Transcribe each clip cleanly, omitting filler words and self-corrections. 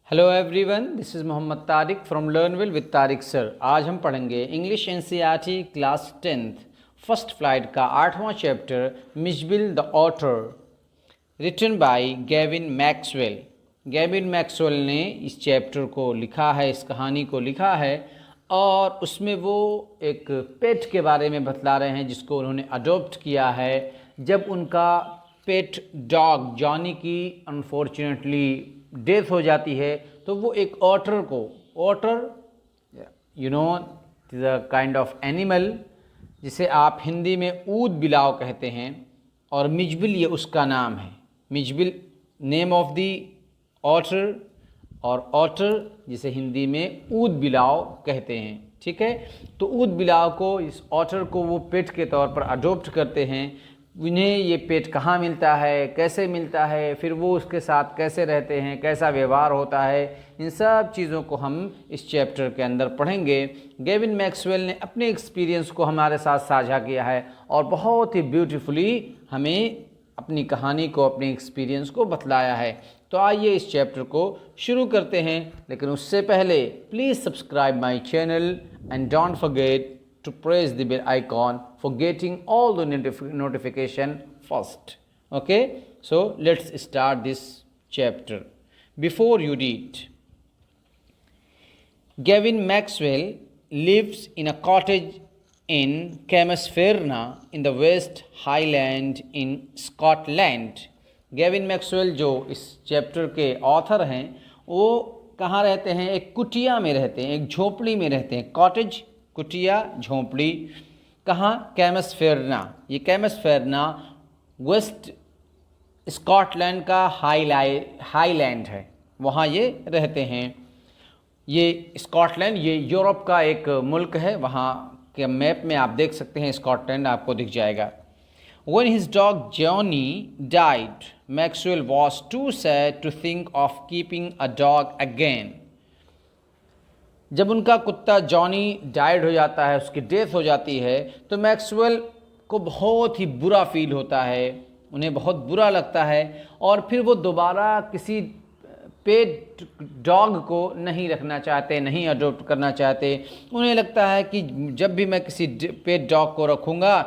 Hello everyone, this is Mohammad Tariq from Learnwill with Tariq sir. आज हम पढ़ेंगे English NCERT class 10th first flight का 8वां chapter Mijbil the otter, written by Gavin Maxwell. Gavin Maxwell ने इस chapter को लिखा है, इस कहानी को लिखा है और उसमें वो एक पेट के बारे में बतला रहे हैं जिसको उन्होंने अडॉप्ट किया है। जब उनका पेट डॉग जॉनी की अनफॉर्चुनेटली डेथ हो जाती है तो वो एक ऑटर को, otter you know the kind of animal जिसे आप हिंदी में ऊद बिलाव कहते हैं, और मिजबिल ये उसका नाम है। Mijbil name of the otter, और ऑटर जिसे हिंदी में ऊद बिलाव कहते हैं। ठीक है, तो ऊद बिलाव को, इस ऑटर को वो पेट के तौर पर अडॉप्ट करते हैं। उन्हें ये पेट कहाँ मिलता है, कैसे मिलता है, फिर वो उसके साथ कैसे रहते हैं, कैसा व्यवहार होता है, इन सब चीज़ों को हम इस चैप्टर के अंदर पढ़ेंगे। गेविन मैक्सवेल ने अपने एक्सपीरियंस को हमारे साथ साझा किया है और बहुत ही ब्यूटीफुली हमें अपनी कहानी को, अपने एक्सपीरियंस को बतलाया है। तो आइए इस चैप्टर को शुरू करते हैं, लेकिन उससे पहले please subscribe my channel and don't forget to press the bell icon for getting all the notification first. Okay, so let's start this chapter. Before you read, Gavin Maxwell lives in a cottage in Camasferna in the West Highland in Scotland. Gavin Maxwell जो इस chapter के author हैं, वो कहाँ रहते हैं? एक कुटिया में रहते हैं, एक झोपड़ी में रहते हैं। कॉटेज, कुटिया, झोंपड़ी। कहाँ? कैमसफेरना। ये कैमसफेरना वेस्ट स्कॉटलैंड का हाईलैंड है, वहाँ ये रहते हैं। ये स्कॉटलैंड ये यूरोप का एक मुल्क है, वहाँ के मैप में आप देख सकते हैं स्कॉटलैंड आपको दिख जाएगा। When his dog Johnny died, Maxwell was too sad to think of keeping a dog again. जब उनका कुत्ता जॉनी डाइड हो जाता है, उसकी डेथ हो जाती है, तो मैक्सवेल को बहुत ही बुरा फील होता है, उन्हें बहुत बुरा लगता है और फिर वो दोबारा किसी पेट डॉग को नहीं रखना चाहते, नहीं अडॉप्ट करना चाहते। उन्हें लगता है कि जब भी मैं किसी पेट डॉग को रखूँगा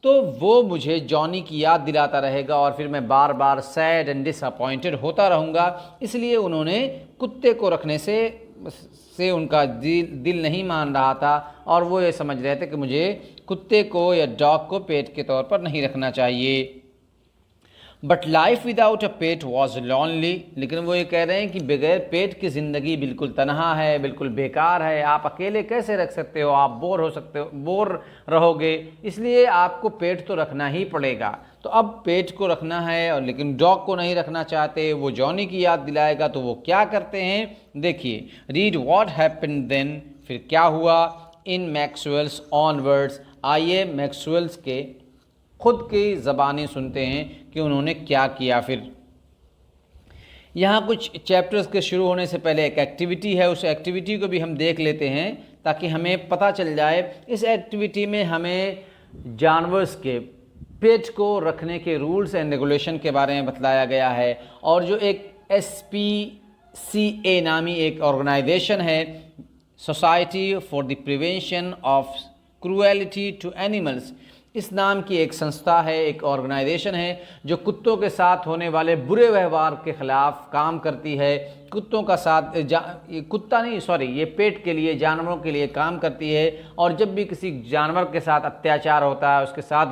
तो वो मुझे जॉनी की याद दिलाता रहेगा और फिर मैं बार बार सैड एंड डिसअपॉइंटेड होता रहूँगा। इसलिए उन्होंने कुत्ते को रखने से उनका दिल नहीं मान रहा था और वो ये समझ रहे थे कि मुझे कुत्ते को या डॉग को पेट के तौर पर नहीं रखना चाहिए। But life without a pet was lonely. लेकिन वो ये कह रहे हैं कि बगैर पेट की ज़िंदगी बिल्कुल तनहा है, बिल्कुल बेकार है। आप अकेले कैसे रख सकते हो? आप बोर हो सकते हो, बोर रहोगे, इसलिए आपको पेट तो रखना ही पड़ेगा। तो अब पेट को रखना है और लेकिन डॉग को नहीं रखना चाहते, वो जॉनी की याद दिलाएगा, तो वो क्या करते हैं? देखिए, रीड व्हाट हैपेंड देन। फिर क्या हुआ? इन मैक्सवेल्स ऑन वर्ड्स। आइए मैक्सवेल्स के खुद की ज़बानी सुनते हैं कि उन्होंने क्या किया। फिर यहाँ कुछ चैप्टर्स के शुरू होने से पहले एक एक्टिविटी है, उस एक्टिविटी को भी हम देख लेते हैं ताकि हमें पता चल जाए। इस एक्टिविटी में हमें जानवर्स के पेट को रखने के रूल्स एंड रेगुलेशन के बारे में बतलाया गया है, और जो एक SPCA नामी एक ऑर्गेनाइजेशन है, society for the prevention of cruelty to animals, इस नाम की एक संस्था है, एक ऑर्गेनाइजेशन है जो कुत्तों के साथ होने वाले बुरे व्यवहार के ख़िलाफ़ काम करती है। कुत्तों का साथ ये पेट के लिए, जानवरों के लिए काम करती है। और जब भी किसी जानवर के साथ अत्याचार होता है, उसके साथ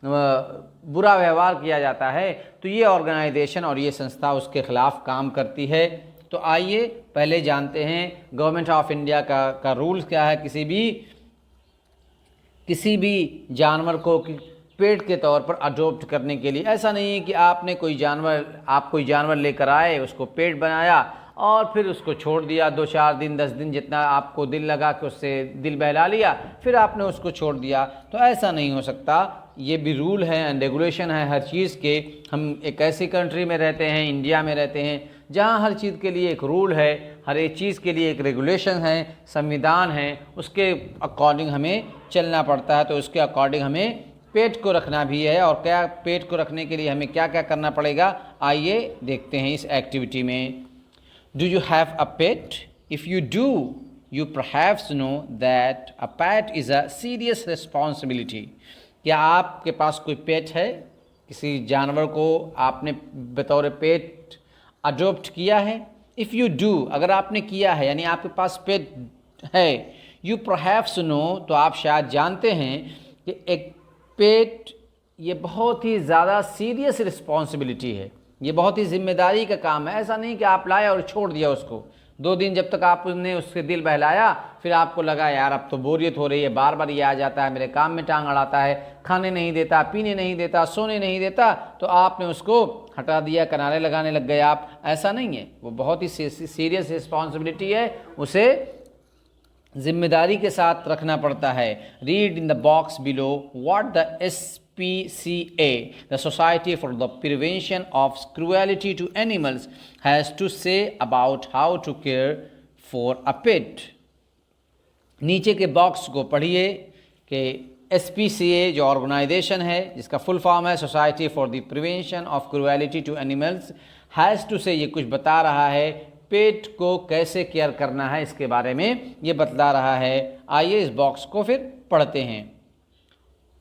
बुरा व्यवहार किया जाता है, तो ये ऑर्गेनाइजेशन और ये संस्था उसके ख़िलाफ़ काम करती है। तो आइए पहले जानते हैं गवर्नमेंट ऑफ इंडिया का रूल्स क्या है किसी भी जानवर को पेट के तौर पर अडॉप्ट करने के लिए। ऐसा नहीं है कि आप कोई जानवर लेकर आए, उसको पेट बनाया और फिर उसको छोड़ दिया 2-4 दिन 10 दिन जितना आपको दिल लगा कि उससे दिल बहला लिया, फिर आपने उसको छोड़ दिया। तो ऐसा नहीं हो सकता। ये भी रूल है एंड रेगुलेशन है हर चीज़ के। हम एक ऐसी कंट्री में रहते हैं, इंडिया में रहते हैं, जहाँ हर चीज़ के लिए एक रूल है, हर एक चीज़ के लिए एक रेगुलेशन है, संविधान है, उसके अकॉर्डिंग हमें चलना पड़ता है। तो उसके अकॉर्डिंग हमें पेट को रखना भी है। और क्या पेट को रखने के लिए हमें क्या क्या करना पड़ेगा, आइए देखते हैं इस एक्टिविटी में। Do you have a pet? If you do, you perhaps know that a pet is a serious responsibility. क्या आपके पास कोई पेट है? किसी जानवर को आपने बतौर पेट अडॉप्ट किया है? इफ़ यू डू, अगर आपने किया है यानी आपके पास पेट है, यू परहैप्स नो, तो आप शायद जानते हैं कि एक पेट ये बहुत ही ज़्यादा सीरियस रिस्पॉन्सिबिलिटी है, ये बहुत ही जिम्मेदारी का काम है। ऐसा नहीं कि आप लाए और छोड़ दिया उसको, 2 दिन जब तक आपने उसके दिल बहलाया, फिर आपको लगा यार अब तो बोरियत हो रही है, बार बार ये आ जाता है, मेरे काम में टांग अड़ाता है, खाने नहीं देता, पीने नहीं देता, सोने नहीं देता, तो आपने उसको हटा दिया, किनारे लगाने लग गए आप। ऐसा नहीं है, वो बहुत ही सीरियस रिस्पॉन्सिबिलिटी है, उसे जिम्मेदारी के साथ रखना पड़ता है। Read in the box below what the SPCA, the Society for the Prevention of Cruelty to Animals, has to say about how to care for a pet. नीचे के बॉक्स को पढ़िए कि SPCA जो ऑर्गेनाइजेशन है, जिसका फुल फॉर्म है society for the prevention of cruelty to animals, has to say, ये कुछ बता रहा है पेट को कैसे केयर करना है, इसके बारे में ये बतला रहा है। आइए इस बॉक्स को फिर पढ़ते हैं।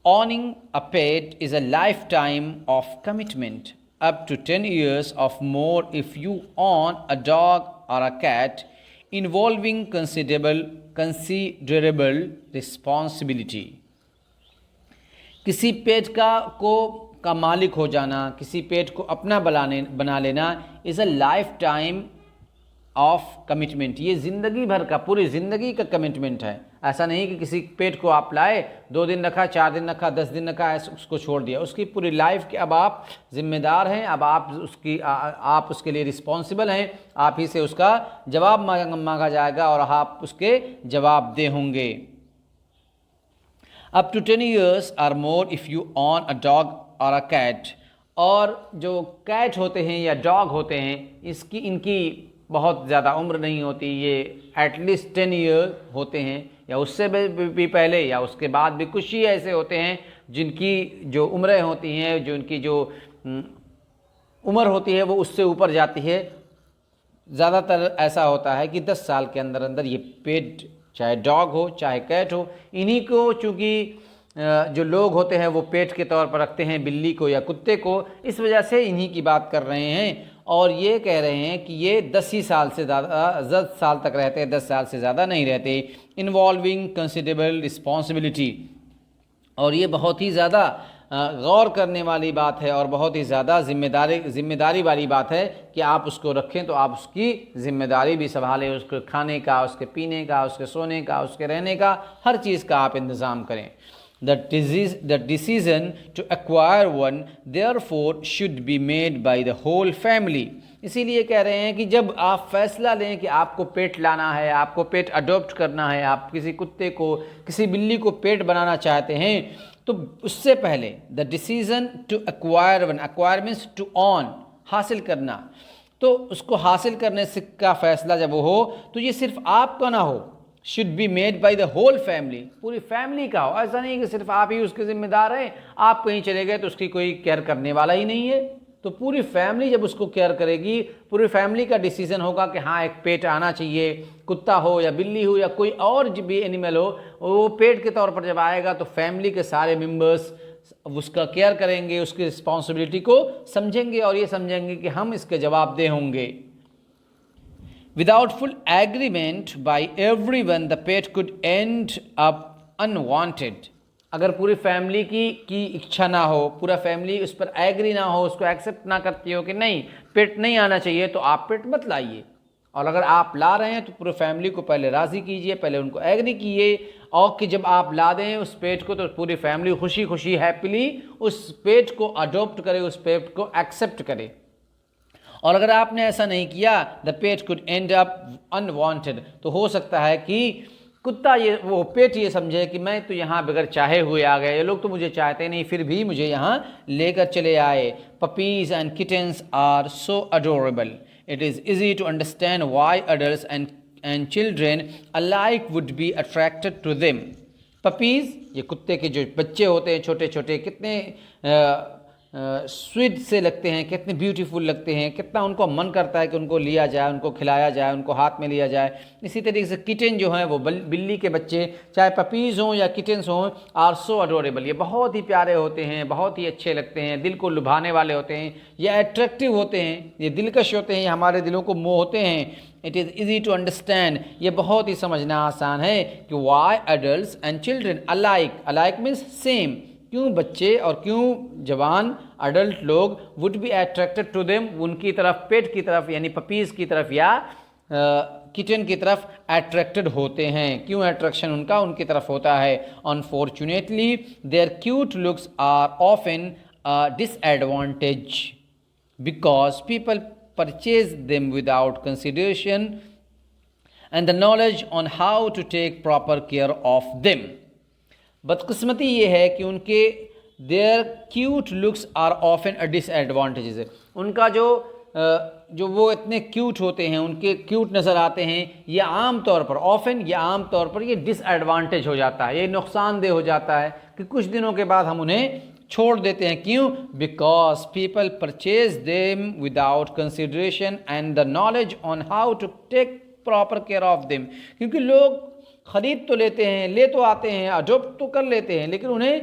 Owning a pet is a lifetime of commitment, up to 10 years of more if you own a dog or a cat, involving considerable responsibility. किसी पेट का मालिक हो जाना, किसी पेट को अपना बना लेना is a life time of commitment, ये ज़िंदगी भर का, पूरी ज़िंदगी का कमिटमेंट है। ऐसा नहीं कि किसी पेट को आप लाए, 2 दिन रखा, 4 दिन रखा, 10 दिन रखा, ऐसे उसको छोड़ दिया, उसकी पूरी लाइफ के अब आप जिम्मेदार हैं, अब आप उसके लिए रिस्पॉन्सिबल हैं, आप ही से उसका जवाब मांगा जाएगा और आप उसके जवाबदेह होंगे। अप टू 10 years और मोर if you on a dog और अ कैट, और जो कैट होते हैं या डॉग होते हैं, इनकी बहुत ज़्यादा उम्र नहीं होती, ये एटलीस्ट 10 ईयर होते हैं, या उससे भी पहले या उसके बाद भी। कुछ ही ऐसे होते हैं जिनकी जो उम्रें होती हैं, जो उनकी जो उम्र होती है वो उससे ऊपर जाती है। ज़्यादातर ऐसा होता है कि 10 साल के अंदर अंदर ये पेट, चाहे डॉग हो चाहे कैट हो, इन्हीं को चूँकि जो लोग होते हैं वो पेट के तौर पर रखते हैं, बिल्ली को या कुत्ते को, इस वजह से इन्हीं की बात कर रहे हैं। और ये कह रहे हैं कि ये 10 ही साल से ज़्यादा 10 साल तक रहते हैं, 10 साल से ज़्यादा नहीं रहते। इन्वॉल्विंग कंसिडरेबल रिस्पॉन्सिबिलिटी, और ये बहुत ही ज़्यादा गौर करने वाली बात है और बहुत ही ज़्यादा जिम्मेदारी वाली बात है कि आप उसको रखें तो आप उसकी ज़िम्मेदारी भी संभालें, उसके खाने का, उसके पीने का, उसके सोने का, उसके रहने का, हर चीज़ का आप इंतज़ाम करें। The decision to acquire one therefore should be made by the whole family. इसीलिए कह रहे हैं कि जब आप फैसला लें कि आपको पेट लाना है, आपको पेट अडॉप्ट करना है, आप किसी कुत्ते को, किसी बिल्ली को पेट बनाना चाहते हैं, तो उससे पहले the decision to acquire one, acquire means to own, हासिल करना, तो उसको हासिल करने से का फैसला जब वो हो तो ये सिर्फ आपका ना हो, should be made by the whole family, पूरी फैमिली का हो। ऐसा नहीं कि सिर्फ आप ही उसके ज़िम्मेदार हैं, आप कहीं चले गए तो उसकी कोई केयर करने वाला ही नहीं है, तो पूरी फैमिली जब उसको केयर करेगी, पूरी फैमिली का डिसीजन होगा कि हाँ एक पेट आना चाहिए, कुत्ता हो या बिल्ली हो या कोई और भी एनिमल हो, वो पेट के तौर पर जब आएगा तो फैमिली के सारे मेम्बर्स उसका केयर करेंगे, उसकी रिस्पॉन्सिबिलिटी को समझेंगे और ये समझेंगे कि हम इसके जवाबदेह होंगे। Without full agreement by everyone, the pet could end up unwanted. अगर पूरी फैमिली की इच्छा ना हो, पूरा फैमिली उस पर एग्री ना हो, उसको एक्सेप्ट ना करती हो कि नहीं पेट नहीं आना चाहिए, तो आप पेट मत लाइए। और अगर आप ला रहे हैं तो पूरी फैमिली को पहले राज़ी कीजिए, पहले उनको एग्री कीजिए, और कि जब आप ला दें उस पेट को तो पूरी फैमिली खुशी खुशी हैप्पीली उस पेट को अडॉप्ट करे, उस पेट को एक्सेप्ट करे। और अगर आपने ऐसा नहीं किया, the pet could and up unwanted, तो हो सकता है कि कुत्ता वो पेट ये समझे कि मैं तो यहाँ बगैर चाहे हुए आ गए, ये लोग तो मुझे चाहते नहीं, फिर भी मुझे यहाँ लेकर चले आए। Puppies and kittens are so adorable, it is easy to understand why adults and children alike would be attracted to them. Puppies, ये कुत्ते के जो बच्चे होते हैं छोटे छोटे, कितने स्वीट से लगते हैं, कितने ब्यूटीफुल लगते हैं, कितना उनको मन करता है कि उनको लिया जाए, उनको खिलाया जाए, उनको हाथ में लिया जाए। इसी तरीके से किटन जो हैं वो बिल्ली के बच्चे, चाहे पपीज़ हों या किटन्स हों, आर सो अडोरेबल, ये बहुत ही प्यारे होते हैं, बहुत ही अच्छे लगते हैं, दिल को लुभाने वाले होते हैं, ये अट्रैक्टिव होते हैं, ये दिलकश होते हैं, ये हमारे दिलों को मोहते हैं। It is easy to understand, ये बहुत ही समझना आसान है कि why adults and children alike, alike means same, क्यों बच्चे और क्यों जवान अडल्ट लोग would be attracted to them, उनकी तरफ, पेट की तरफ यानी पपीज़ की तरफ या किटन की तरफ अट्रैक्टेड होते हैं। क्यों अट्रैक्शन उनका उनकी तरफ होता है? Unfortunately their cute looks are often disadvantage because people purchase them without consideration and the knowledge on how to take proper care of them. बदकिस्मती ये है कि उनके their cute looks are often a disadvantages है, उनका जो वो इतने क्यूट होते हैं, उनके क्यूट नज़र आते हैं, ये आम तौर पर ऑफन, ये आम तौर पर ये डिसएडवांटेज हो जाता है, ये नुकसानदेह हो जाता है कि कुछ दिनों के बाद हम उन्हें छोड़ देते हैं। क्यों? Because people purchase them without consideration and the knowledge on how to take proper care of them, क्योंकि लोग ख़रीद तो लेते हैं, ले तो आते हैं, अडॉप्ट तो कर लेते हैं, लेकिन उन्हें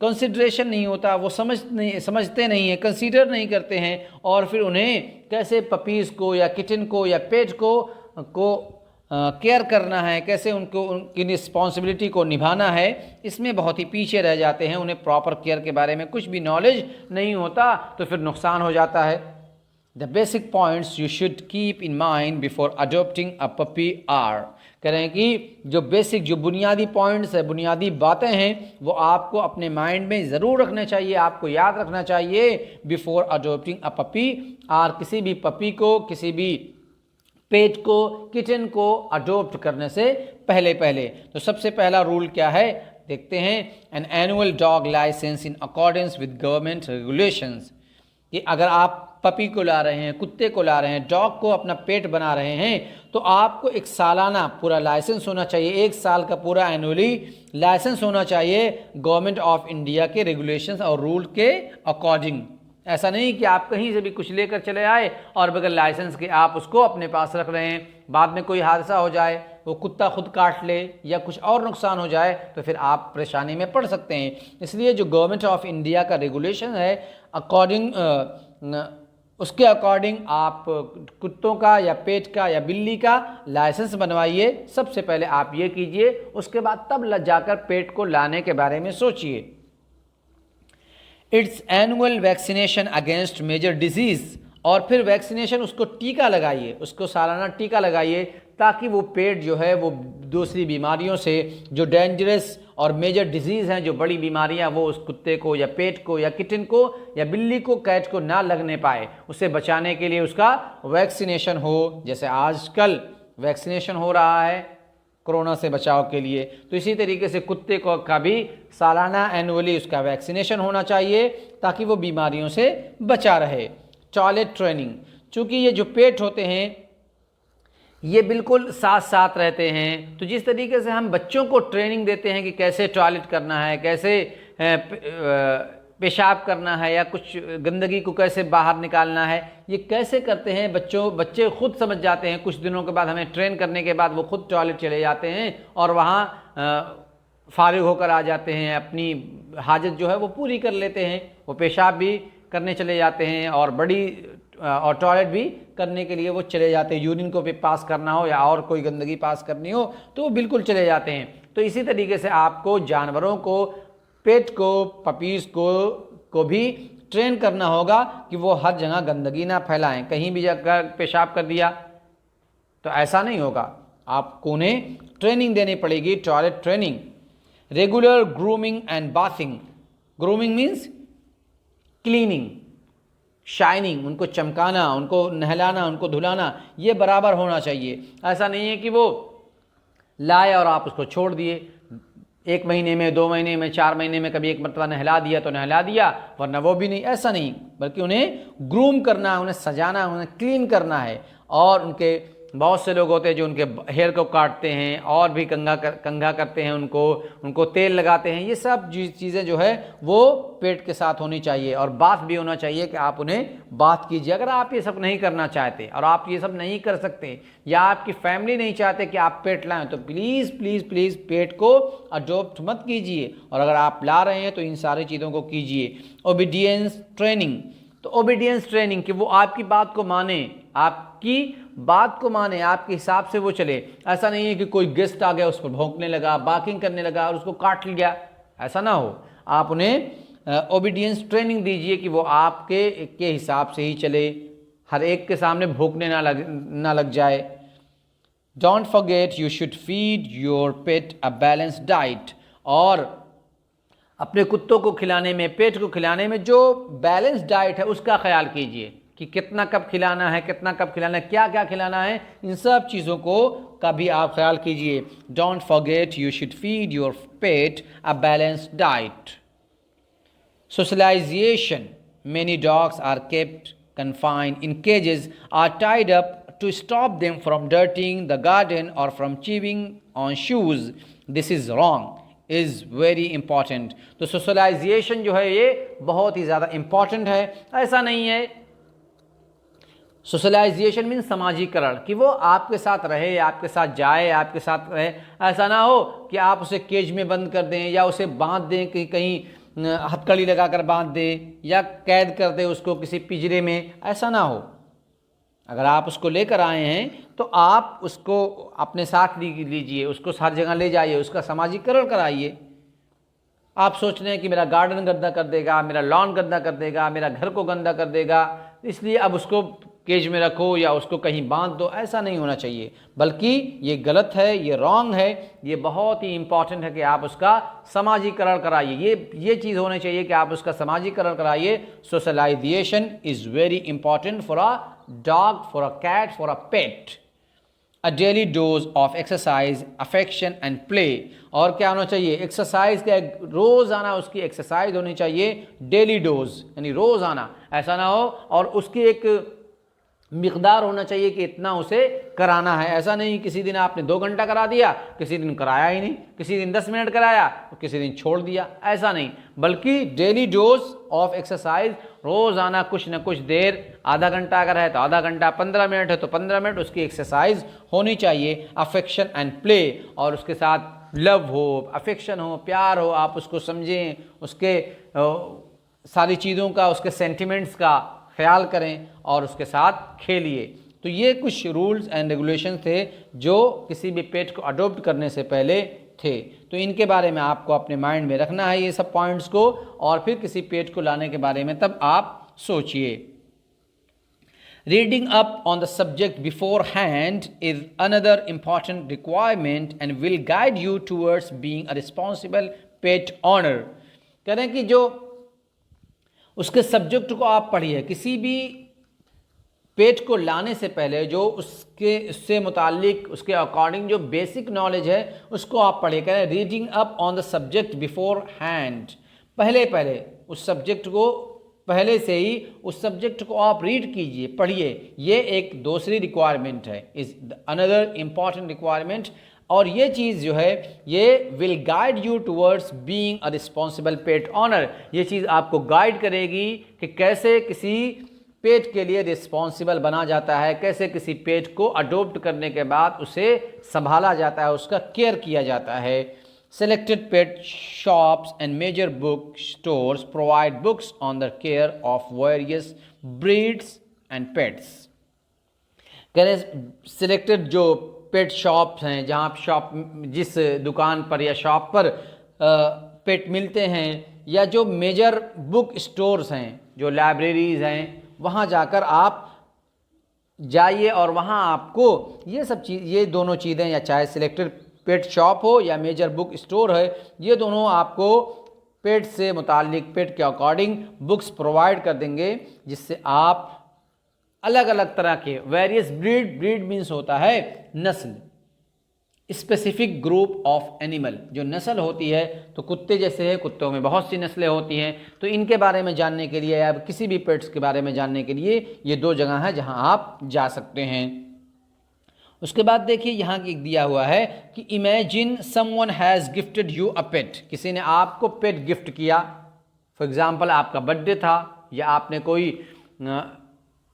कंसिडरेशन नहीं होता, वो समझते नहीं हैं, कंसीडर नहीं करते हैं, और फिर उन्हें कैसे पपीज़ को या किटन को या पेट को केयर करना है, कैसे उनको उनकी रिस्पॉन्सिबिलिटी को निभाना है, इसमें बहुत ही पीछे रह जाते हैं। उन्हें प्रॉपर केयर के बारे में कुछ भी नॉलेज नहीं होता, तो फिर नुकसान हो जाता है। The basic points you should keep in mind before adopting a puppy are, कह रहे हैं कि जो बेसिक, जो बुनियादी पॉइंट्स है, बुनियादी बातें हैं, वो आपको अपने माइंड में ज़रूर रखना चाहिए, आपको याद रखना चाहिए before adopting a puppy are, किसी भी पपी को, किसी भी पेट को, किटन को अडॉप्ट करने से पहले। तो सबसे पहला रूल क्या है देखते हैं। An annual dog licence in accordance with government regulations, कि अगर आप पपी को ला रहे हैं, कुत्ते को ला रहे हैं, डॉग को अपना पेट बना रहे हैं, तो आपको एक सालाना पूरा लाइसेंस होना चाहिए, 1 साल का पूरा एनुअली लाइसेंस होना चाहिए गवर्नमेंट ऑफ इंडिया के रेगुलेशंस और रूल के अकॉर्डिंग। ऐसा नहीं कि आप कहीं से भी कुछ लेकर चले आए और बगैर लाइसेंस के आप उसको अपने पास रख रहे हैं, बाद में कोई हादसा हो जाए, वो कुत्ता खुद काट ले या कुछ और नुकसान हो जाए, तो फिर आप परेशानी में पड़ सकते हैं। इसलिए जो गवर्नमेंट ऑफ इंडिया का रेगुलेशन है, उसके अकॉर्डिंग आप कुत्तों का या पेट का या बिल्ली का लाइसेंस बनवाइए। सबसे पहले आप ये कीजिए, उसके बाद तब जाकर पेट को लाने के बारे में सोचिए। Its annual vaccination against major disease, और फिर वैक्सीनेशन, उसको टीका लगाइए, उसको सालाना टीका लगाइए, ताकि वो पेट जो है वो दूसरी बीमारियों से, जो डेंजरस और मेजर डिजीज़ हैं, जो बड़ी बीमारियां, वो उस कुत्ते को या पेट को या किटन को या बिल्ली को, कैट को ना लगने पाए, उसे बचाने के लिए उसका वैक्सीनेशन हो। जैसे आजकल वैक्सीनेशन हो रहा है कोरोना से बचाव के लिए, तो इसी तरीके से कुत्ते को का भी सालाना एनुअली उसका वैक्सीनेशन होना चाहिए, ताकि वो बीमारियों से बचा रहे। टॉयलेट ट्रेनिंग, चूँकि ये जो पेट होते हैं ये बिल्कुल साथ साथ रहते हैं, तो जिस तरीके से हम बच्चों को ट्रेनिंग देते हैं कि कैसे टॉयलेट करना है, कैसे पेशाब करना है, या कुछ गंदगी को कैसे बाहर निकालना है, ये कैसे करते हैं बच्चे खुद समझ जाते हैं। कुछ दिनों के बाद, हमें ट्रेन करने के बाद वो खुद टॉयलेट चले जाते हैं और वहाँ फारिग होकर आ जाते हैं, अपनी हाजत जो है वो पूरी कर लेते हैं, वो पेशाब भी करने चले जाते हैं और टॉयलेट भी करने के लिए वो चले जाते हैं। यूरिन को भी पास करना हो या और कोई गंदगी पास करनी हो तो वो बिल्कुल चले जाते हैं। तो इसी तरीके से आपको जानवरों को, पेट को, पपीज़ को भी ट्रेन करना होगा कि वो हर जगह गंदगी ना फैलाएं। कहीं भी जाकर पेशाब कर दिया तो ऐसा नहीं होगा, आपको उन्हें ट्रेनिंग देनी पड़ेगी, toilet training. Regular grooming and bathing, grooming means cleaning, shining, उनको चमकाना, उनको नहलाना, उनको धुलाना, ये बराबर होना चाहिए। ऐसा नहीं है कि वो लाए और आप उसको छोड़ दिए, 1 महीने में, 2 महीने में, 4 महीने में कभी एक मरतबा नहला दिया तो नहला दिया, वरना वो भी नहीं, ऐसा नहीं, बल्कि उन्हें ग्रूम करना, उन्हें सजाना, उन्हें क्लीन करना है और उनके बहुत से लोग होते हैं जो उनके हेयर को काटते हैं और भी कंघा करते हैं, उनको तेल लगाते हैं। ये सब चीज़ें जो है वो पेट के साथ होनी चाहिए, और बात भी होना चाहिए कि आप उन्हें बात कीजिए। अगर आप ये सब नहीं करना चाहते और आप ये सब नहीं कर सकते, या आपकी फैमिली नहीं चाहते कि आप पेट लाएं, तो प्लीज़ प्लीज़ प्लीज़ पेट को अडॉप्ट मत कीजिए। और अगर आप ला रहे हैं तो इन सारी चीज़ों को कीजिए। ओबीडियंस ट्रेनिंग, तो ओबीडियंस ट्रेनिंग कि वो आपकी बात को माने, आपकी बात को माने, आपके हिसाब से वो चले। ऐसा नहीं है कि कोई गेस्ट आ गया, उस पर भौंकने लगा, बार्किंग करने लगा और उसको काट लिया, ऐसा ना हो। आप उन्हें ओबीडियंस ट्रेनिंग दीजिए कि वो आपके हिसाब से ही चले, हर एक के सामने भौंकने ना लग जाए। Don't forget you should feed your pet a balanced diet, और अपने कुत्तों को खिलाने में, पेट को खिलाने में जो बैलेंस डाइट है उसका ख्याल कीजिए कि कितना कब खिलाना है, कितना कब खिलाना है, क्या क्या खिलाना है, इन सब चीज़ों को का भी आप ख्याल कीजिए। Don't forget you should feed your pet a balanced diet. Socialisation, many dogs are kept confined in cages or tied up to stop them from dirtying the garden or from chewing on shoes. This is wrong, is very important. तो socialisation जो है ये बहुत ही ज़्यादा important है। ऐसा नहीं है, सोशलाइजेशन मीन समाजीकरण, कि वो आपके साथ रहे, आपके साथ जाए, आपके साथ रहे। ऐसा ना हो कि आप उसे केज में बंद कर दें या उसे बांध दें कि कहीं हथकड़ी लगाकर बांध दे या कैद कर दे उसको किसी पिंजरे में, ऐसा ना हो। अगर आप उसको लेकर आए हैं तो आप उसको अपने साथ लीजिए, उसको हर जगह ले जाइए, उसका समाजीकरण कराइए। आप सोच रहे हैं कि मेरा गार्डन गंदा कर देगा, मेरा लॉन गंदा कर देगा, मेरा घर को गंदा कर देगा, इसलिए अब उसको केज में रखो या उसको कहीं बांध दो, ऐसा नहीं होना चाहिए। बल्कि ये गलत है, ये रॉन्ग है। ये बहुत ही इंपॉर्टेंट है कि आप उसका समाजीकरण कराइए। ये चीज़ होनी चाहिए कि आप उसका समाजीकरण कराइए। Socialisation is very important for a dog, for a cat, for a pet. A daily dose of exercise, affection and play. और क्या होना चाहिए, एक्सरसाइज का रोज़ाना उसकी एक्सरसाइज होनी चाहिए, डेली डोज यानी रोज़ाना, ऐसा ना हो। और उसकी एक मिकदार होना चाहिए कि इतना उसे कराना है। ऐसा नहीं किसी दिन आपने 2 घंटा करा दिया, किसी दिन कराया ही नहीं, किसी दिन 10 मिनट कराया और किसी दिन छोड़ दिया, ऐसा नहीं। बल्कि डेली डोज ऑफ एक्सरसाइज, रोज़ाना कुछ न कुछ देर, आधा घंटा अगर है तो आधा घंटा, 15 मिनट है तो 15 मिनट उसकी एक्सरसाइज होनी चाहिए। अफेक्शन एंड प्ले, और उसके साथ लव हो, अफेक्शन हो, प्यार हो, आप उसको समझें, उसके सारी चीज़ों का, उसके सेंटिमेंट्स का ख्याल करें और उसके साथ खेलिए। तो ये कुछ रूल्स एंड रेगुलेशंस थे जो किसी भी पेट को अडॉप्ट करने से पहले थे। तो इनके बारे में आपको अपने माइंड में रखना है ये सब पॉइंट्स को, और फिर किसी पेट को लाने के बारे में तब आप सोचिए। Reading up on the subject beforehand is another important requirement and will guide you towards being a responsible pet owner. कह रहे हैं कि जो उसके सब्जेक्ट को आप पढ़िए, किसी भी पेट को लाने से पहले जो उससे मुतालिक, उसके अकॉर्डिंग जो बेसिक नॉलेज है उसको आप पढ़िए। कह रहे हैं reading up on the subject before hand, पहले उस सब्जेक्ट को, पहले से ही उस सब्जेक्ट को आप रीड कीजिए, पढ़िए। ये एक दूसरी रिक्वायरमेंट है, इज अनदर इम्पॉर्टेंट रिक्वायरमेंट। और ये चीज़ जो है ये will guide you towards being a responsible pet owner. ये चीज़ आपको गाइड करेगी कि कैसे किसी पेट के लिए रिस्पॉन्सिबल बना जाता है, कैसे किसी पेट को अडॉप्ट करने के बाद उसे संभाला जाता है, उसका केयर किया जाता है। Selected pet shops and major book stores provide books on the care of various breeds and pets. कह रहे सिलेक्टेड जो पेट शॉप्स हैं, जहाँ आप जिस दुकान पर या शॉप पर पेट मिलते हैं, या जो मेजर बुक स्टोर्स हैं, जो लाइब्रेरीज़ हैं, वहाँ जाकर आप जाइए और वहाँ आपको ये सब चीज़, ये दोनों चीज़ें, या चाहे सिलेक्टेड पेट शॉप हो या मेजर बुक स्टोर है, ये दोनों आपको पेट से मुताल्लिक, पेट के अकॉर्डिंग बुक्स प्रोवाइड कर देंगे, जिससे आप अलग अलग तरह के वेरियस ब्रीड मीन्स होता है नस्ल, स्पेसिफिक ग्रुप ऑफ एनिमल, जो नस्ल होती है। तो कुत्ते जैसे है, कुत्तों में बहुत सी नस्लें होती हैं, तो इनके बारे में जानने के लिए या किसी भी पेट्स के बारे में जानने के लिए ये 2 जगह हैं जहां आप जा सकते हैं। उसके बाद देखिए यहाँ एक दिया हुआ है कि imagine someone has gifted you a pet, किसी ने आपको पेट गिफ्ट किया। फॉर एग्जांपल आपका बर्थडे था या आपने कोई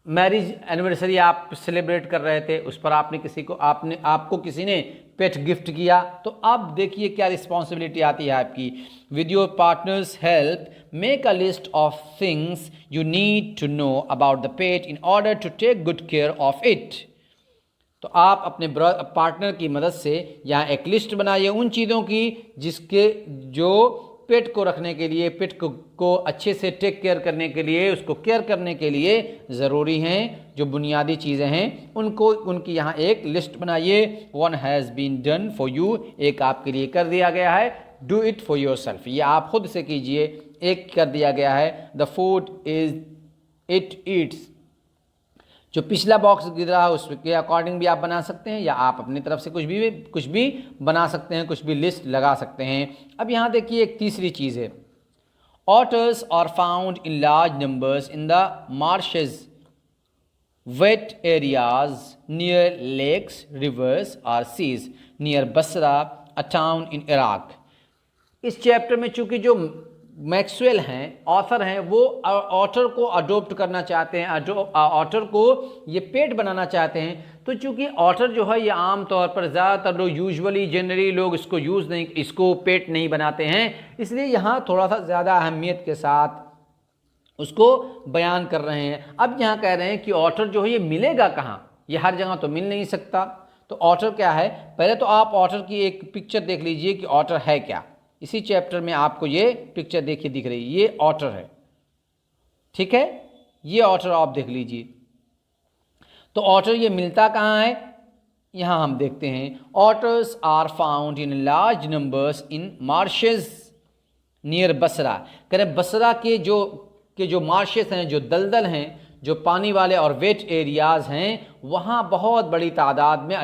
मैरिज एनिवर्सरी आप सेलिब्रेट कर रहे थे, उस पर आपको किसी ने पेट गिफ्ट किया। तो अब देखिए क्या रिस्पॉन्सिबिलिटी आती है आपकी। With your partners help make a list of things you need to know about the pet in order to take good care of it. तो आप अपने पार्टनर की मदद से यहाँ एक लिस्ट बनाइए उन चीज़ों की जो पेट को रखने के लिए, पेट को अच्छे से टेक केयर करने के लिए, उसको केयर करने के लिए ज़रूरी हैं, जो बुनियादी चीज़ें हैं उनकी यहाँ एक लिस्ट बनाइए। One has been done for you, एक आपके लिए कर दिया गया है। Do it for yourself, ये आप खुद से कीजिए, एक कर दिया गया है। The food is it eats, जो पिछला बॉक्स गिर रहा है उसके अकॉर्डिंग भी आप बना सकते हैं, या आप अपनी तरफ से कुछ भी बना सकते हैं, कुछ भी लिस्ट लगा सकते हैं। अब यहाँ देखिए एक तीसरी चीज़ है, otters are found in large numbers in the marshes, wet areas near lakes, rivers और seas near Basra, a town in Iraq. इस चैप्टर में चूंकि जो मैक्सवेल हैं, ऑथर हैं, वो ऑटर को अडोप्ट करना चाहते हैं, ऑटर को ये पेट बनाना चाहते हैं। तो चूंकि ऑटर जो है ये आम तौर पर ज़्यादातर लोग जनरली लोग इसको पेट नहीं बनाते हैं, इसलिए यहाँ थोड़ा सा ज़्यादा अहमियत के साथ उसको बयान कर रहे हैं। अब यहाँ कह रहे हैं कि ऑटर जो है ये मिलेगा कहाँ, ये हर जगह तो मिल नहीं सकता। तो ऑटर क्या है, पहले तो आप ऑटर की एक पिक्चर देख लीजिए कि ऑटर है क्या। इसी चैप्टर में आपको ये पिक्चर देखिए दिख रही है, ये ऑटर है, ठीक है, ये ऑटर आप देख लीजिए। तो ऑटर ये मिलता कहाँ है, यहाँ हम देखते हैं, otters are found in large numbers in marshes near Basra. कह रहे बसरा के जो मार्शेस हैं, जो दलदल हैं, जो पानी वाले और वेट एरियाज हैं, वहाँ बहुत बड़ी तादाद में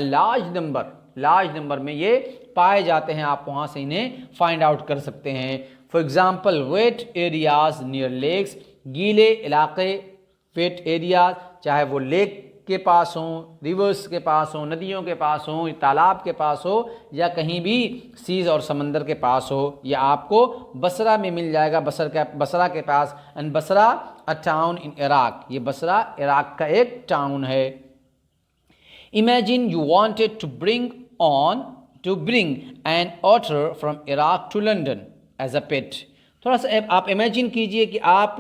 लार्ज नंबर में ये पाए जाते हैं। आप वहाँ से इन्हें फाइंड आउट कर सकते हैं। For example wet areas near lakes, गीले इलाके, वेट एरियाज, चाहे वो लेक के पास हों, रिवर्स के पास हों, नदियों के पास हों, तालाब के पास हो, या कहीं भी सीज और समंदर के पास हो, या आपको बसरा में मिल जाएगा, बसरा के पास। And Basra a town in Iraq, ये बसरा इराक का एक टाउन है। Imagine you wanted to bring an otter from Iraq to London as a pet. थोड़ा सा आप इमेजिन कीजिए कि आप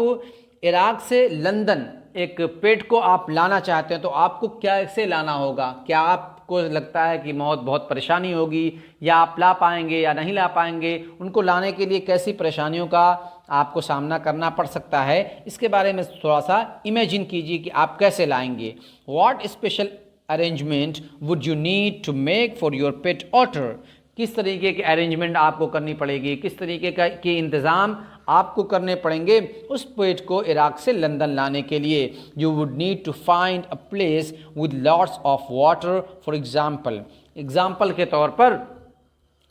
इराक से लंदन एक पेट को आप लाना चाहते हैं, तो आपको कैसे लाना होगा? क्या आपको लगता है कि बहुत परेशानी होगी, या आप ला पाएंगे या नहीं ला पाएंगे? उनको लाने के लिए कैसी परेशानियों का आपको सामना करना पड़ सकता है, इसके बारे में थोड़ा सा इमेजिन कीजिए कि आप कैसे लाएंगे। What special arrangement would you need to make for your pet otter, किस तरीके की अरेंजमेंट आपको करनी पड़ेगी, किस तरीके के इंतज़ाम आपको करने पड़ेंगे उस पेट को इराक से लंदन लाने के लिए। You would need to find a place with lots of water. For example के तौर पर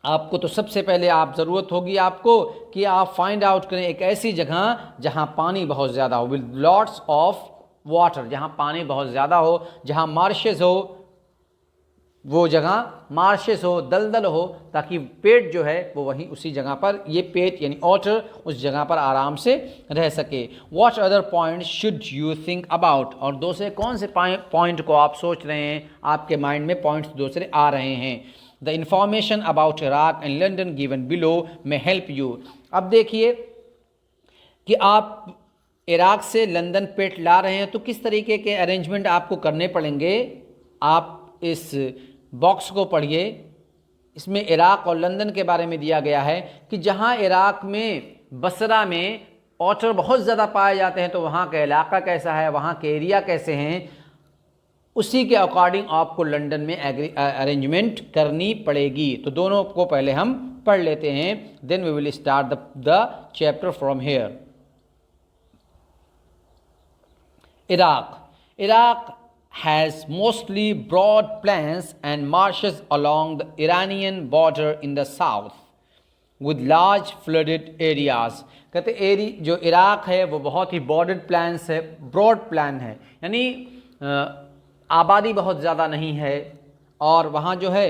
आपको तो सबसे पहले ज़रूरत होगी आपको कि आप फाइंड आउट करें एक ऐसी जगह जहां पानी बहुत ज़्यादा हो, विद लॉट्स ऑफ वाटर, जहां पानी बहुत ज़्यादा हो, जहां मार्शेस हो, वो जगह मार्शेस हो, दलदल हो, ताकि पेट जो है वो वहीं उसी जगह पर, ये पेट यानी ऑटर उस जगह पर आराम से रह सके। What other point should you think about, और दूसरे कौन से पॉइंट को आप सोच रहे हैं, आपके माइंड में पॉइंट्स दूसरे आ रहे हैं। The information about Iraq and London given below may help you. अब देखिए कि आप इराक से लंदन पेट ला रहे हैं, तो किस तरीके के अरेंजमेंट आपको करने पड़ेंगे। आप इस बॉक्स को पढ़िए, इसमें इराक और लंदन के बारे में दिया गया है कि जहां इराक में बसरा में ऑटर बहुत ज़्यादा पाए जाते हैं, तो वहाँ का इलाका कैसा है, वहाँ के एरिया कैसे हैं, उसी के अकॉर्डिंग आपको लंदन में अरेंजमेंट करनी पड़ेगी। तो दोनों को पहले हम पढ़ लेते हैं, then we will start the chapter from here. Iraq has mostly broad plains and marshes along the Iranian border in the south with large flooded areas। कहते जो इराक है वो बहुत ही ब्रॉड प्लान है, यानी आबादी बहुत ज़्यादा नहीं है और वहाँ जो है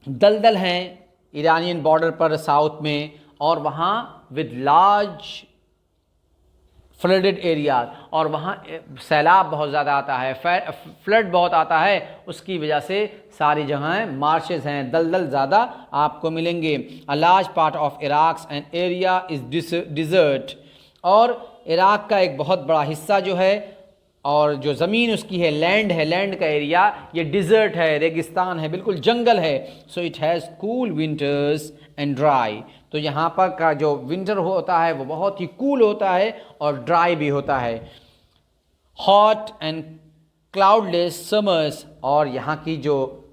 दलदल हैं ईरानियन बॉर्डर पर साउथ में, और वहाँ विद लार्ज फ्लडेड एरिया, और वहाँ सैलाब बहुत ज़्यादा आता है, फ्लड बहुत आता है, उसकी वजह से सारी जगहें मार्शेस हैं, दलदल ज़्यादा आपको मिलेंगे। A large part of Iraq and area is desert, और इराक का एक बहुत बड़ा हिस्सा जो है और जो ज़मीन उसकी है, लैंड का एरिया, ये डिज़र्ट है, रेगिस्तान है, बिल्कुल जंगल है। So it has cool winters and dry, तो यहाँ पर का जो विंटर होता है वो बहुत ही कूल होता है और ड्राई भी होता है। हॉट एंड क्लाउडलेस समर्स, और यहाँ की जो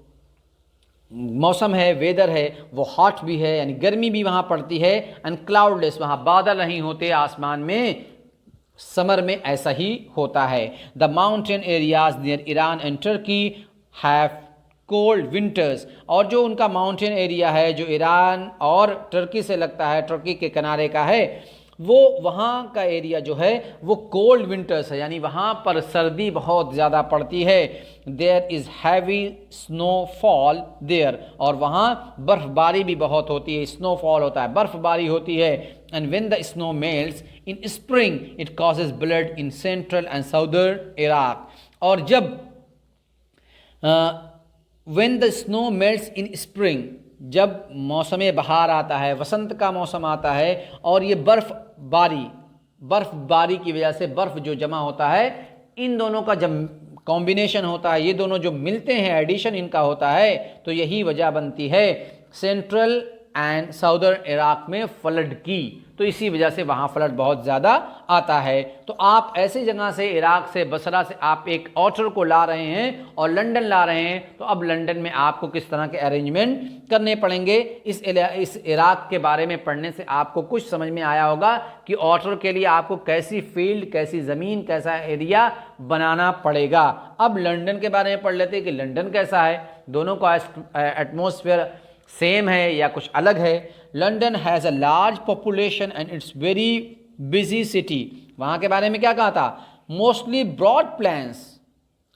मौसम है, वेदर है, वो हॉट भी है यानी गर्मी भी वहाँ पड़ती है, एंड क्लाउडलेस, वहाँ बादल नहीं होते आसमान में, समर में ऐसा ही होता है। The mountain areas near Iran and Turkey have cold winters, और जो उनका माउंटेन एरिया है जो ईरान और टर्की से लगता है, टर्की के किनारे का है, वो वहाँ का एरिया जो है वो कोल्ड विंटर्स है, यानी वहाँ पर सर्दी बहुत ज़्यादा पड़ती है। There is heavy snowfall there, और वहाँ बर्फ़बारी भी बहुत होती है, स्नोफॉल होता है, बर्फ़बारी होती है। And when the snow melts in spring it causes blood in central and southern Iraq, और जब when the snow melts in spring, जब मौसम बहार आता है, वसंत का मौसम आता है, और ये बर्फ़बारी की वजह से बर्फ़ जो जमा होता है, इन दोनों का जब कॉम्बिनेशन होता है, ये दोनों जो मिलते हैं, एडिशन इनका होता है, तो यही वजह बनती है सेंट्रल एंड साउदर्न इराक में फ्लड की। तो इसी वजह से वहाँ फ्लड बहुत ज़्यादा आता है। तो आप ऐसी जगह से, इराक से, बसरा से आप एक ऑटर को ला रहे हैं और लंदन ला रहे हैं, तो अब लंदन में आपको किस तरह के अरेंजमेंट करने पड़ेंगे, इस इराक के बारे में पढ़ने से आपको कुछ समझ में आया होगा कि ऑटर के लिए आपको कैसी फील्ड, कैसी ज़मीन, कैसा एरिया बनाना पड़ेगा। अब लंदन के बारे में पढ़ लेते हैं कि लंदन कैसा है, दोनों का एटमॉस्फेयर सेम है या कुछ अलग है। London has a large population and it's very busy city, वहाँ के बारे में क्या कहा था, मोस्टली ब्रॉड प्लान्स,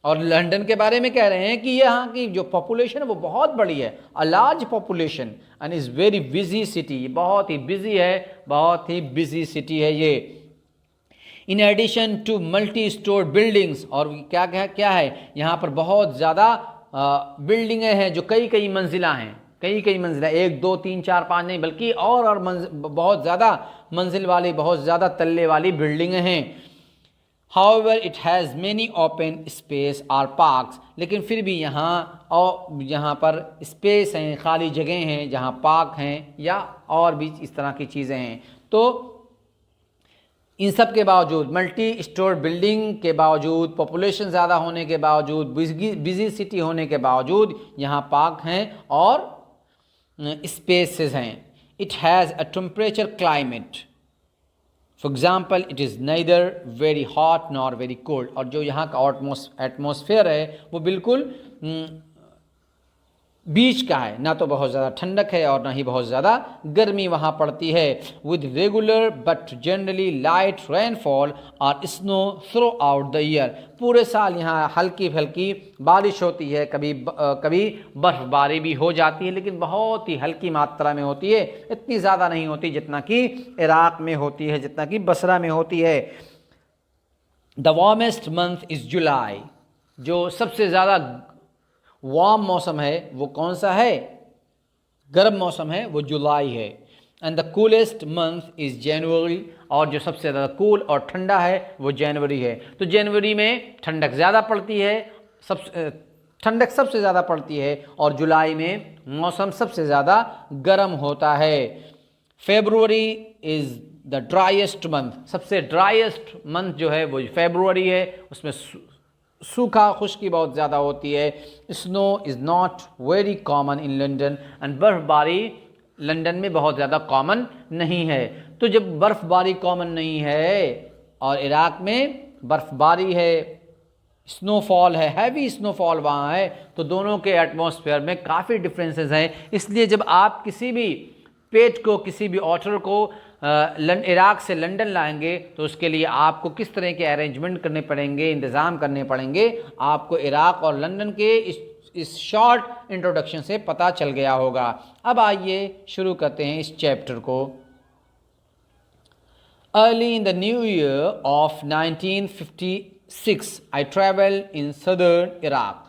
और लंदन के बारे में कह रहे हैं कि यहाँ की जो पॉपुलेशन है वो बहुत बड़ी है, a large population and is very busy city, बहुत ही बिजी है, बहुत ही बिजी सिटी है ये। In addition to multi storey buildings, और क्या है यहाँ पर बहुत ज़्यादा बिल्डिंगें हैं जो कई मंजिला हैं, कई मंजिला, 1 2 3 4 5 नहीं, बल्कि और बहुत ज़्यादा मंजिल वाली, बहुत ज़्यादा तल्ले वाली बिल्डिंगें हैं। However it has many open space are parks, लेकिन फिर भी यहाँ पर स्पेस हैं, खाली जगह हैं जहाँ पार्क हैं या और भी इस तरह की चीज़ें हैं। तो इन सब के बावजूद, मल्टी स्टोर बिल्डिंग के बावजूद, पॉपुलेशन ज़्यादा होने के बावजूद, बिजी सिटी होने के बावजूद, यहाँ पार्क हैं और स्पेसेस हैं। It has a temperature climate, for example it is neither very hot nor very cold, और जो यहाँ का एटमॉस्फेयर है वो बिल्कुल बीच का है, ना तो बहुत ज़्यादा ठंडक है और ना ही बहुत ज़्यादा गर्मी वहाँ पड़ती है। With regular but generally light rainfall और snow throughout the year, पूरे साल यहाँ हल्की फुल्की बारिश होती है, कभी बर्फ़बारी भी हो जाती है, लेकिन बहुत ही हल्की मात्रा में होती है, इतनी ज़्यादा नहीं होती जितना कि इराक में होती है, जितना कि बसरा में होती है। द वार्मेस्ट मंथ इज़ जुलाई, जो सबसे ज़्यादा वार्म मौसम है वो कौन सा है, गर्म मौसम है वो जुलाई है। And the coolest month is जनवरी, और जो सबसे ज़्यादा कूल और ठंडा है वो जनवरी है। तो जनवरी में ठंडक ज़्यादा पड़ती है, ठंडक सबसे ज़्यादा पड़ती है, और जुलाई में मौसम सबसे ज़्यादा गर्म होता है। February is the driest month, सबसे ड्राइएस्ट मंथ जो है वो फेब्रुअरी है, उसमें सूखा खुश्की बहुत ज़्यादा होती है। Snow is not very common in London, and बर्फ़बारी लंदन में बहुत ज़्यादा कॉमन नहीं है। तो जब बर्फ़बारी कॉमन नहीं है और इराक में बर्फ़बारी है, स्नोफॉल है, हैवी स्नोफॉल वहाँ है, तो दोनों के एटमॉस्फेयर में काफ़ी डिफरेंसेस हैं। इसलिए जब आप किसी भी पेट को, किसी भी ऑटर को इराक से लंदन लाएंगे तो उसके लिए आपको किस तरह के अरेंजमेंट करने पड़ेंगे, इंतज़ाम करने पड़ेंगे। आपको इराक और लंदन के इस शॉर्ट इंट्रोडक्शन से पता चल गया होगा। अब आइए शुरू करते हैं इस चैप्टर को। Early in the new year of 1956 I travel in southern Iraq.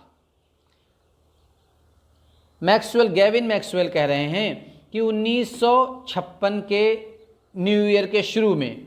Gavin Maxwell कह रहे हैं कि 1956 के न्यू ईयर के शुरू में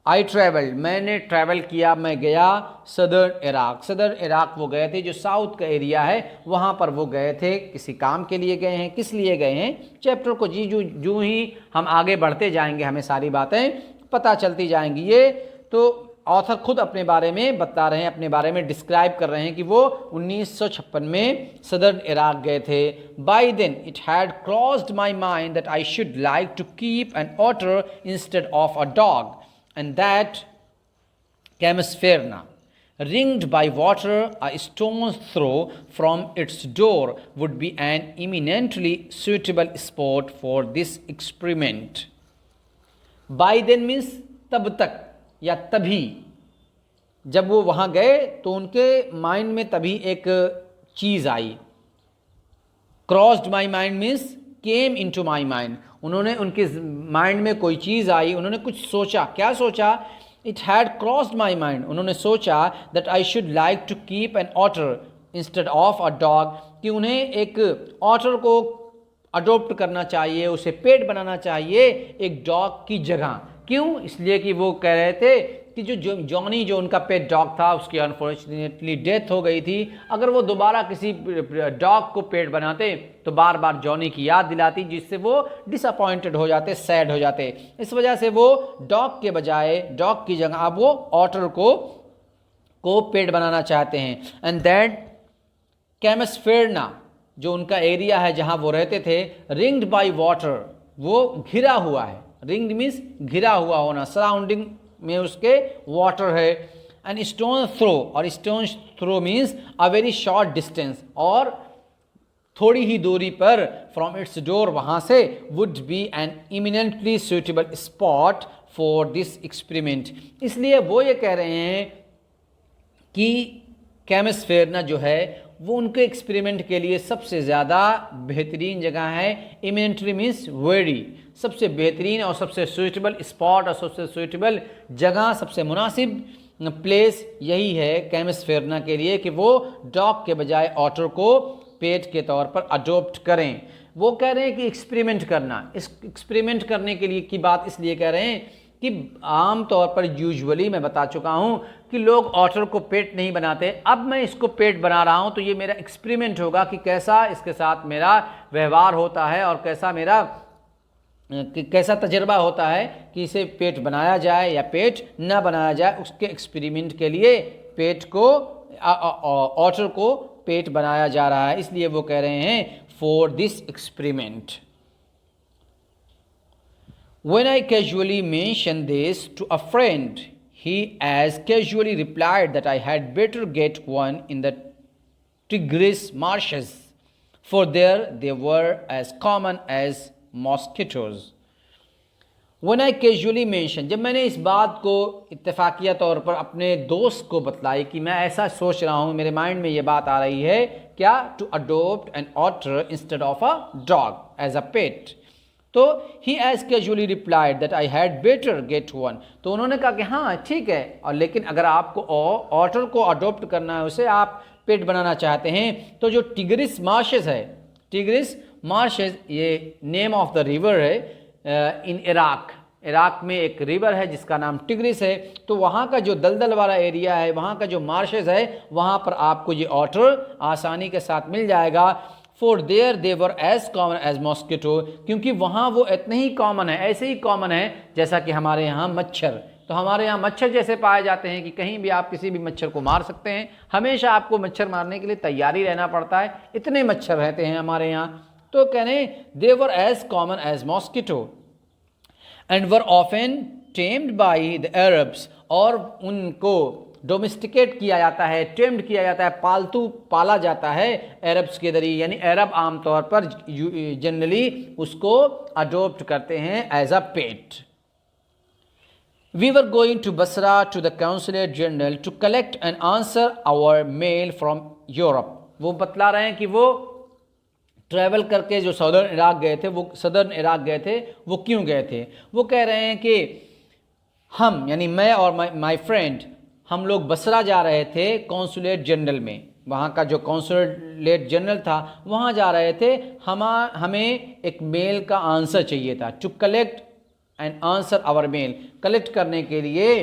मैंने ट्रैवल किया, मैं गया सदर्न इराक वो गए थे, जो साउथ का एरिया है वहाँ पर वो गए थे। किसी काम के लिए गए हैं, किस लिए गए हैं, चैप्टर को जो ही हम आगे बढ़ते जाएंगे हमें सारी बातें पता चलती जाएंगी। ये तो ऑथर खुद अपने बारे में बता रहे हैं, अपने बारे में डिस्क्राइब कर रहे हैं कि वो 1956 में सदर्न इराक गए थे। By then it had crossed my mind that I should like to keep an otter instead of a dog and that Camasferna, ringed by water a stone's throw from its door, would be an eminently suitable spot for this experiment. By then means तब तक या तभी। जब वो वहाँ गए तो उनके माइंड में तभी एक चीज़ आई। Crossed my mind means came into my mind. उन्होंने उनके माइंड में कोई चीज़ आई, उन्होंने कुछ सोचा। क्या सोचा? It had crossed my mind. उन्होंने सोचा that I should like to keep an otter instead of a dog, कि उन्हें एक ऑटर को अडोप्ट करना चाहिए, उसे पेट बनाना चाहिए एक डॉग की जगह। क्यों? इसलिए कि वो कह रहे थे कि जो जॉनी जो उनका पेट डॉग था उसकी अनफॉर्चुनेटली डेथ हो गई थी। अगर वो दोबारा किसी डॉग को पेट बनाते तो बार बार जॉनी की याद दिलाती, जिससे वो डिसअपॉइंटेड हो जाते, सैड हो जाते। इस वजह से वो डॉग के बजाय, डॉग की जगह अब वो ऑटर को पेट बनाना चाहते हैं। एंड दैट कैमसफेरना, जो उनका एरिया है जहाँ वो रहते थे, रिंग्ड बाई वाटर, वो घिरा हुआ है। रिंग्ड मीन्स घिरा हुआ होना, सराउंडिंग में उसके वाटर है। एंड स्टोन थ्रो, और stone throw means a very short distance, और थोड़ी ही दूरी पर फ्रॉम इट्स डोर, वहाँ से would be an eminently suitable spot for this experiment. इसलिए वो ये कह रहे हैं कि कैमसफेरना जो है वो उनके एक्सपेरिमेंट के लिए सबसे ज़्यादा बेहतरीन जगह है। इमिनेंटली मीन्स वेरी, सबसे बेहतरीन और सबसे सूटेबल स्पॉट और सबसे सूटेबल जगह, सबसे मुनासिब प्लेस यही है कैमसफेरना के लिए कि वो डॉग के बजाय ऑटर को पेट के तौर पर अडोप्ट करें। वो कह रहे हैं कि एक्सपेरिमेंट करना, इस एक्सपेरिमेंट करने के लिए की बात इसलिए कह रहे हैं कि आम तौर पर यूजुअली मैं बता चुका हूँ कि लोग ऑटर को पेट नहीं बनाते। अब मैं इसको पेट बना रहा हूँ तो ये मेरा एक्सपेरिमेंट होगा कि कैसा इसके साथ मेरा व्यवहार होता है और कैसा तजर्बा होता है कि इसे पेट बनाया जाए या पेट ना बनाया जाए। उसके एक्सपेरिमेंट के लिए पेट को, ऑटर को पेट बनाया जा रहा है। इसलिए वो कह रहे हैं for this experiment. When I casually mentioned this to a friend, he as casually replied that I had better get one in the Tigris marshes, for there they were as common as mosquitoes. When I casually mentioned, जब मैंने इस बात को इत्तेफाकिया तौर पर अपने दोस्त को बतलाई कि मैं ऐसा सोच रहा हूँ, मेरे माइंड में ये बात आ रही है, क्या? To adopt an otter instead of a dog as a pet. तो he as casually replied that I had better get one. तो उन्होंने कहा कि हाँ ठीक है, और लेकिन अगर आपको ऑटर को अडोप्ट करना है, उसे आप पेट बनाना चाहते हैं, तो जो टिग्रिस मार्शेस है, टिग्रिस मार्शेस ये नेम ऑफ द रिवर है इन इराक में एक रिवर है जिसका नाम टिग्रिस है। तो वहाँ का जो दलदल वाला एरिया है, वहाँ का जो मार्शेस है, वहाँ पर आपको ये ऑटर आसानी के साथ मिल जाएगा। For there they were as common as mosquito, क्योंकि वहाँ वो इतने ही कॉमन है, ऐसे ही कॉमन है जैसा कि हमारे यहाँ मच्छर। तो हमारे यहाँ मच्छर जैसे पाए जाते हैं कि कहीं भी आप किसी भी मच्छर को मार सकते हैं, हमेशा आपको मच्छर मारने के लिए तैयारी रहना पड़ता है, इतने मच्छर रहते हैं हमारे यहाँ। तो कहने they were as common as mosquito and were often tamed by the Arabs, और उनको डोमेस्टिकेट किया जाता है, टेम्ड किया जाता है, पालतू पाला जाता है अरब्स के जरिए। यानी अरब आमतौर पर जनरली उसको अडोप्ट करते हैं as a pet. We were going to Basra to the Consulate General to collect and answer our mail from Europe. वो बतला रहे हैं कि वो ट्रैवल करके जो सदर्न इराक गए थे, वो सदर्न इराक गए थे, वो क्यों गए थे। वो कह रहे हैं कि हम यानी मैं और माय फ्रेंड, हम लोग बसरा जा रहे थे कॉन्सुलेट जनरल में, वहाँ का जो कॉन्सुलेट जनरल था वहाँ जा रहे थे। हमें एक मेल का आंसर चाहिए था, to collect an answer our mail, कलेक्ट करने के लिए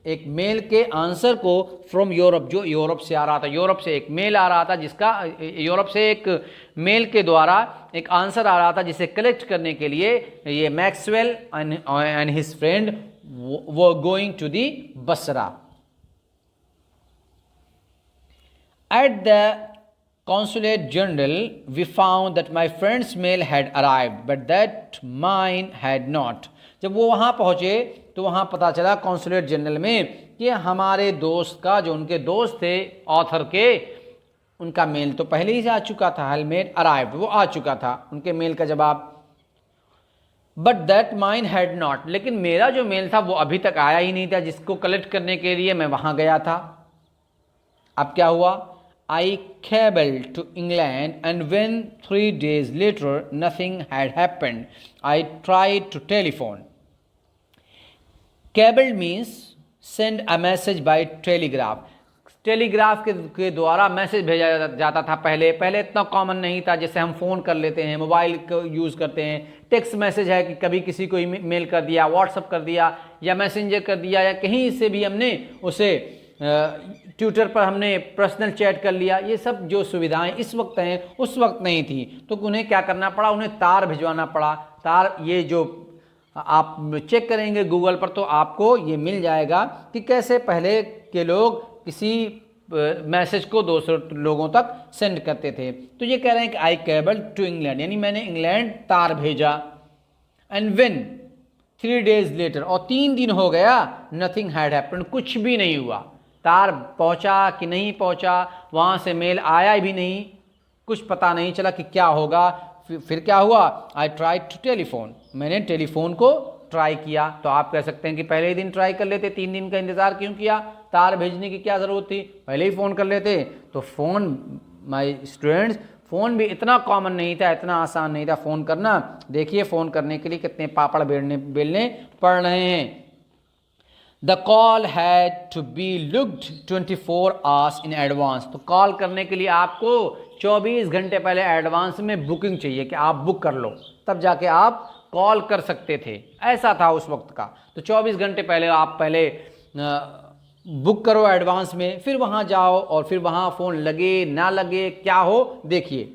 एक मेल के आंसर को फ्रॉम यूरोप, जो यूरोप से आ रहा था। यूरोप से एक मेल आ रहा था जिसका, यूरोप से एक मेल के द्वारा एक आंसर आ रहा था जिसे कलेक्ट करने के लिए ये Maxwell and his friend were going to the Basra. At the consulate general, we found that my friend's mail had arrived, but that mine had not. जब वो वहाँ पहुँचे तो वहाँ पता चला कॉन्सुलेट जनरल में कि हमारे दोस्त का, जो उनके दोस्त थे ऑथर के, उनका मेल तो पहले ही से आ चुका था, हेलमेट अराइव्ड, वो आ चुका था उनके मेल का जवाब। But that mine had not, लेकिन मेरा जो मेल था वो अभी तक आया ही नहीं था, जिसको कलेक्ट करने के लिए मैं वहाँ गया था। अब क्या हुआ? I cabled to England, and when 3 days later nothing had happened, I tried to telephone. Cabled means send a message by telegraph. Telegraph के द्वारा मैसेज भेजा जाता था। पहले इतना कॉमन नहीं था, जैसे हम फ़ोन कर लेते हैं, मोबाइल को यूज़ करते हैं। टेक्स्ट मैसेज है कि कभी किसी को मेल कर दिया, व्हाट्सअप कर दिया, या मैसेंजर कर दिया, या कहीं से भी हमने उसे ट्विटर पर हमने पर्सनल चैट कर लिया। ये सब जो सुविधाएं इस वक्त हैं उस वक्त नहीं थी, तो उन्हें क्या करना पड़ा? उन्हें तार भिजवाना पड़ा। तार, ये जो आप चेक करेंगे गूगल पर तो आपको ये मिल जाएगा कि कैसे पहले के लोग किसी मैसेज को दूसरे लोगों तक सेंड करते थे। तो ये कह रहे हैं कि आई केबल टू इंग्लैंड, यानी मैंने इंग्लैंड तार भेजा। एंड व्हेन 3 days लेटर, और 3 दिन हो गया, नथिंग हैड हैपेंड, कुछ भी नहीं हुआ। तार पहुंचा कि नहीं पहुंचा, वहाँ से मेल आया भी नहीं, कुछ पता नहीं चला कि क्या होगा। फिर क्या हुआ? आई ट्राई टू टेलीफोन, मैंने टेलीफोन को ट्राई किया। तो आप कह सकते हैं कि पहले ही दिन ट्राई कर लेते, 3 दिन का इंतज़ार क्यों किया? तार भेजने की क्या ज़रूरत थी? पहले ही फ़ोन कर लेते। तो फ़ोन, माय स्टूडेंट्स, फ़ोन भी इतना कॉमन नहीं था, इतना आसान नहीं था फ़ोन करना। देखिए फ़ोन करने के लिए कितने पापड़ बेलने पड़ रहे हैं। The call had to be looked 24 hours in advance। तो कॉल करने के लिए आपको 24 घंटे पहले एडवांस में बुकिंग चाहिए कि आप बुक कर लो, तब जाके आप कॉल कर सकते थे। ऐसा था उस वक्त का। तो 24 घंटे पहले आप पहले बुक करो एडवांस में, फिर वहाँ जाओ और फिर वहाँ फ़ोन लगे ना लगे क्या हो देखिए।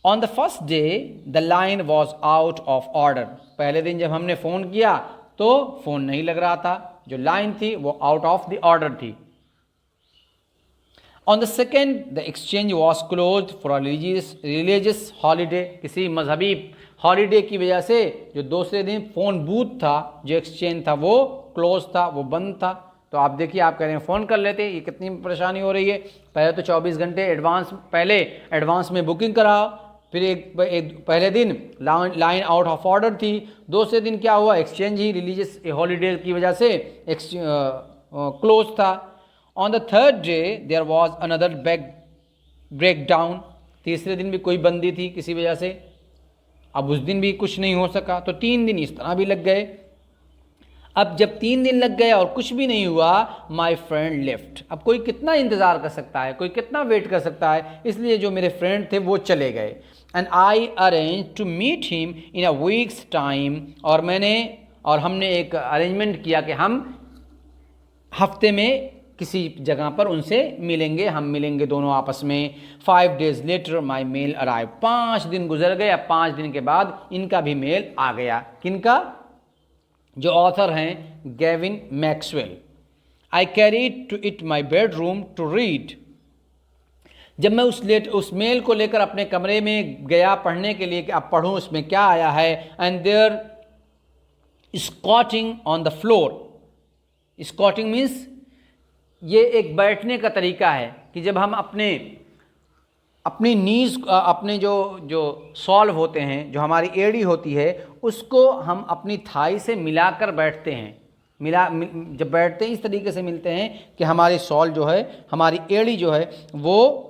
On the first day the line was out of order. पहले दिन जब हमने फ़ोन किया तो फ़ोन नहीं लग रहा था, जो लाइन थी वो आउट ऑफ द ऑर्डर थी। On the second the exchange was close for religious holiday. किसी मजहबी हॉलीडे की वजह से जो दूसरे दिन फ़ोन बूथ था, जो एक्सचेंज था, वो क्लोज था, वो बंद था। तो आप देखिए, आप कह रहे हैं फ़ोन कर लेते, ये कितनी परेशानी हो रही है। पहले तो 24 घंटे एडवांस में बुकिंग कराओ, फिर एक पहले दिन लाइन आउट ऑफ ऑर्डर थी, दूसरे दिन क्या हुआ? एक्सचेंज ही रिलीजियस हॉलीडे की वजह से क्लोज था। On the third day there was another breakdown. तीसरे दिन भी कोई बंदी थी किसी वजह से, अब उस दिन भी कुछ नहीं हो सका, तो 3 दिन इस तरह भी लग गए। अब जब 3 दिन लग गए और कुछ भी नहीं हुआ, माई फ्रेंड लेफ्ट। अब कोई कितना इंतज़ार कर सकता है, कोई कितना वेट कर सकता है, इसलिए जो मेरे फ्रेंड थे वो चले गए। And I arrange to meet him in a week's time. और हमने एक अरेंजमेंट किया कि हम हफ्ते में किसी जगह पर उनसे मिलेंगे, हम मिलेंगे दोनों आपस में। 5 days later my mail arrive. 5 दिन गुजर गए, अब 5 दिन के बाद इनका भी मेल आ गया। किनका? जो ऑथर हैं Gavin Maxwell. I carried to it my bedroom to read. जब मैं उस मेल को लेकर अपने कमरे में गया पढ़ने के लिए कि अब पढ़ूँ उसमें क्या आया है, and there squatting on the floor. Squatting means ये एक बैठने का तरीका है कि जब हम अपनी नीज, अपने जो सॉल्व होते हैं, जो हमारी एड़ी होती है, उसको हम अपनी थाई से मिलाकर बैठते हैं। जब बैठते हैं इस तरीके से मिलते हैं कि हमारी सॉल जो है, हमारी एड़ी जो है, वो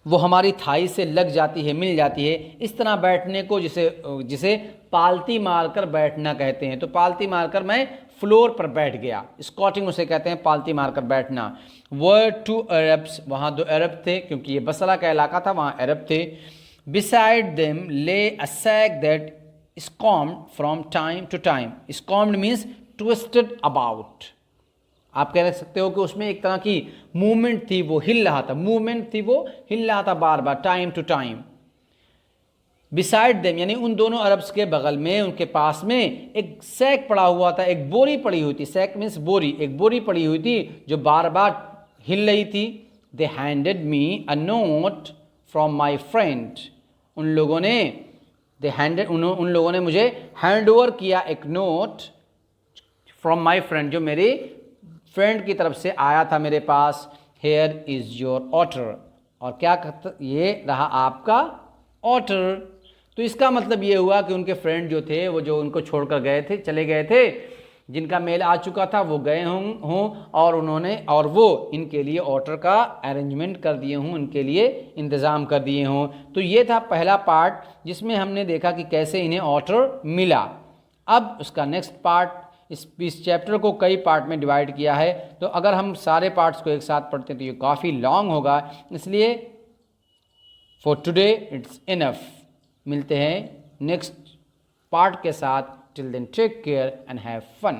वो हमारी थाई से लग जाती है, मिल जाती है। इस तरह बैठने को जिसे पालती मारकर बैठना कहते हैं। तो पालती मारकर मैं फ्लोर पर बैठ गया, स्क्वाटिंग उसे कहते हैं, पालती मारकर बैठना। वर टू अरब्स, वहाँ 2 अरब थे, क्योंकि ये बसरा का इलाका था, वहाँ अरब थे। Beside them lay a sack that squirmed from time to time. Squirmed means twisted about. आप कह सकते हो कि उसमें एक तरह की मूवमेंट थी, वो हिल रहा था, मूवमेंट थी, वो हिल रहा था बार बार, time to time. Beside them यानी उन दोनों अरब्स के बगल में, उनके पास में एक सैक पड़ा हुआ था, एक बोरी पड़ी हुई थी। सैक मीन्स बोरी, एक बोरी पड़ी हुई थी जो बार बार हिल रही थी। They handed me a note from my friend. उन लोगों ने मुझे हैंड ओवर किया एक नोट फ्रॉम माई फ्रेंड, जो मेरी फ्रेंड की तरफ से आया था मेरे पास। हेयर इज़ योर ऑर्डर, और क्या ये रहा आपका ऑर्डर। तो इसका मतलब ये हुआ कि उनके फ्रेंड जो थे, वो जो उनको छोड़कर गए थे, चले गए थे, जिनका मेल आ चुका था, वो गए हों और वो इनके लिए ऑर्डर का अरेंजमेंट कर दिए हों, उनके लिए इंतज़ाम कर दिए हों। तो ये था पहला पार्ट, जिसमें हमने देखा कि कैसे इन्हें ऑर्डर मिला। अब उसका नेक्स्ट पार्ट, इस चैप्टर को कई पार्ट में डिवाइड किया है, तो अगर हम सारे पार्ट्स को एक साथ पढ़ते हैं तो ये काफ़ी लॉन्ग होगा, इसलिए फॉर टुडे इट्स इनफ। मिलते हैं नेक्स्ट पार्ट के साथ। Till then take care and have fun.